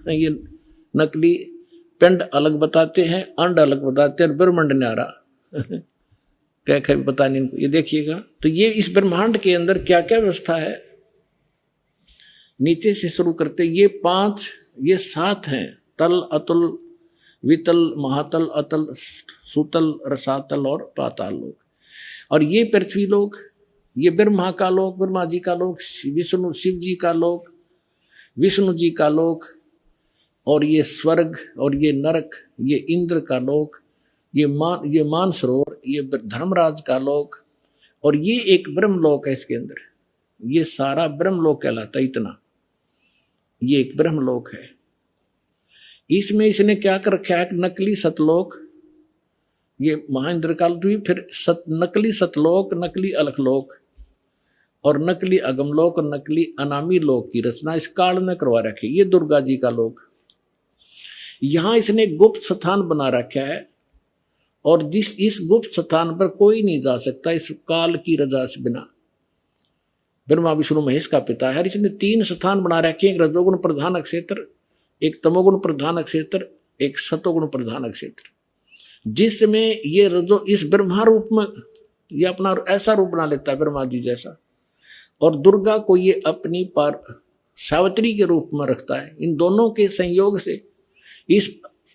ये नकली पिंड अलग बताते हैं, अंड अलग बताते हैं, और ब्रह्मांड न्यारा क्या क्या पता नहीं इनको। ये देखिएगा, तो ये इस ब्रह्मांड के अंदर क्या क्या व्यवस्था है, नीचे से शुरू करते, ये 5 ये 7 हैं, तल अतुल वितल महातल अतल सुतल रसातल और पाताल लोक। और ये पृथ्वी लोक, ये ब्रह्मा का लोक, ब्रह्मा जी का लोक, विष्णु शिव जी का लोक, विष्णु जी का लोक, और ये स्वर्ग, और ये नरक, ये इंद्र का लोक, ये मानसरोवर, ये धर्मराज का लोक, और ये एक ब्रह्मलोक है इसके अंदर। ये सारा ब्रह्मलोक कहलाता है। इतना ये एक ब्रह्मलोक है। इसमें इसने क्या कर रखा है, नकली सतलोक, ये महाइंद्र काल भी, फिर नकली सतलोक, नकली अलखलोक, और नकली अगमलोक और नकली अनामी लोक की रचना इस काल में करवा रखी। ये दुर्गा जी का लोक, यहां इसने गुप्त स्थान बना रखा है, और इस गुप्त स्थान पर कोई नहीं जा सकता इस काल की रजा से बिना। ब्रह्मा विष्णु महेश का पिता है। इसने 3 स्थान बना रखे, एक रजोगुण प्रधान क्षेत्र, एक तमोगुण प्रधान क्षेत्र, एक सतोगुण प्रधान क्षेत्र, जिसमें ये रजो इस ब्रह्मा रूप में ये अपना ऐसा रूप बना लेता है ब्रह्मा जी जैसा, और दुर्गा को ये अपनी पार सावित्री के रूप में रखता है। इन दोनों के संयोग से इस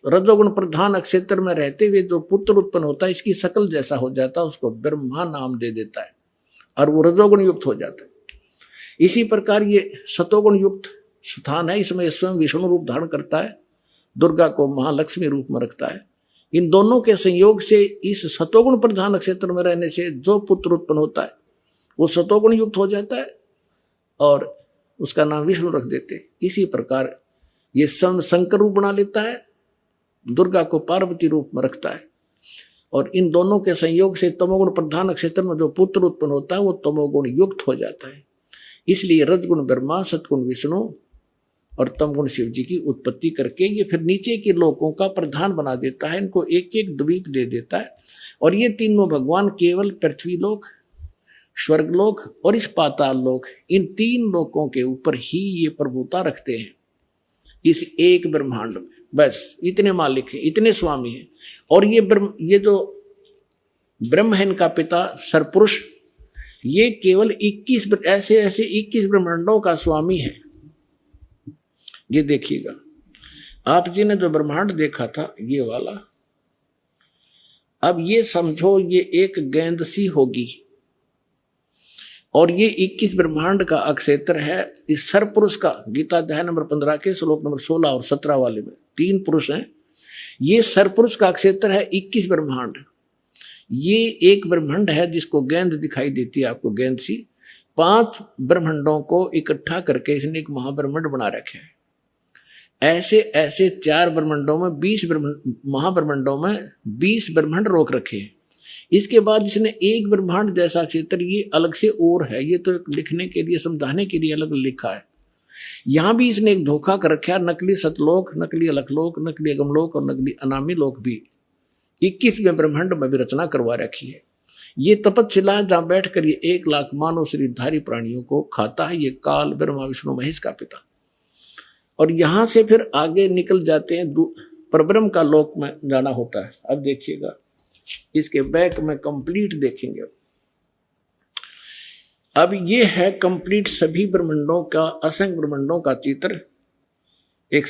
रजोगुण प्रधान क्षेत्र में रहते हुए जो पुत्र उत्पन्न होता है, इसकी शकल जैसा हो जाता है, उसको ब्रह्मा नाम दे देता है, और वो रजोगुण युक्त हो जाता है। इसी प्रकार ये सतोगुण युक्त स्थान है, इसमें स्वयं विष्णु रूप धारण करता है, दुर्गा को महालक्ष्मी रूप में रखता है। इन दोनों के संयोग से इस सतोगुण प्रधान क्षेत्र में रहने से जो पुत्र उत्पन्न होता है वो सतोगुण युक्त हो जाता है, और उसका नाम विष्णु रख देते हैं। इसी प्रकार ये शंकर रूप बना लेता है, दुर्गा को पार्वती रूप में रखता है, और इन दोनों के संयोग से तमोगुण प्रधान क्षेत्र में जो पुत्र उत्पन्न होता है वो तमोगुण युक्त हो जाता है। इसलिए रजगुण ब्रह्मा, सतगुण विष्णु और तमगुण शिव जी की उत्पत्ति करके ये फिर नीचे के लोकों का प्रधान बना देता है, इनको एक एक द्वीप दे देता है। और ये तीनों भगवान केवल पृथ्वी लोक, स्वर्गलोक और इस पाताल लोक, इन 3 लोकों के ऊपर ही ये प्रभुता रखते हैं इस एक ब्रह्मांड में। बस इतने मालिक हैं, इतने स्वामी हैं। और ये जो ब्रह्म है इनका पिता सरपुरुष, ये केवल 21 ऐसे 21 ब्रह्मांडों का स्वामी है। ये देखिएगा, आप जी ने जो ब्रह्मांड देखा था ये वाला, अब ये समझो ये एक गेंद सी होगी, और ये 21 ब्रह्मांड का अक्षेत्र है इस सरपुरुष का। गीता अध्याय नंबर 15 के श्लोक नंबर 16 और 17 वाले में 3 पुरुष हैं। ये सरपुरुष का क्षेत्र है 21 ब्रह्मांड। ये एक ब्रह्मांड है जिसको गेंद दिखाई देती है आपको, गेंद सी। 5 ब्रह्मांडों को इकट्ठा करके इसने एक महाब्रह्मांड बना रखे है। ऐसे ऐसे 4 ब्रह्मांडों में 20 महाब्रह्मांडों में 20 ब्रह्मांड रोक रखे हैं। इसके बाद इसने एक ब्रह्मांड जैसा क्षेत्र ये अलग से और है, ये तो लिखने के लिए समझाने के लिए अलग लिखा है। यहां भी इसने एक धोखा कर रखा है, नकली सतलोक, नकली अलखलोक, नकली अगमलोक और नकली अनामी लोक भी 21वें ब्रह्मांड में भी रचना करवा रखी है। ये तपस्शिला जहां बैठकर ये 1 लाख मानव शरीरधारी प्राणियों को खाता है, ये काल ब्रह्मा विष्णु महेश का पिता। और यहां से फिर आगे निकल जाते हैं, परब्रह्म का लोक में जाना होता है। अब देखिएगा इसके बैक में कंप्लीट देखेंगे। अब ये है कंप्लीट सभी ब्रह्मांडों का, असंख्य ब्रह्मांडों का चित्र।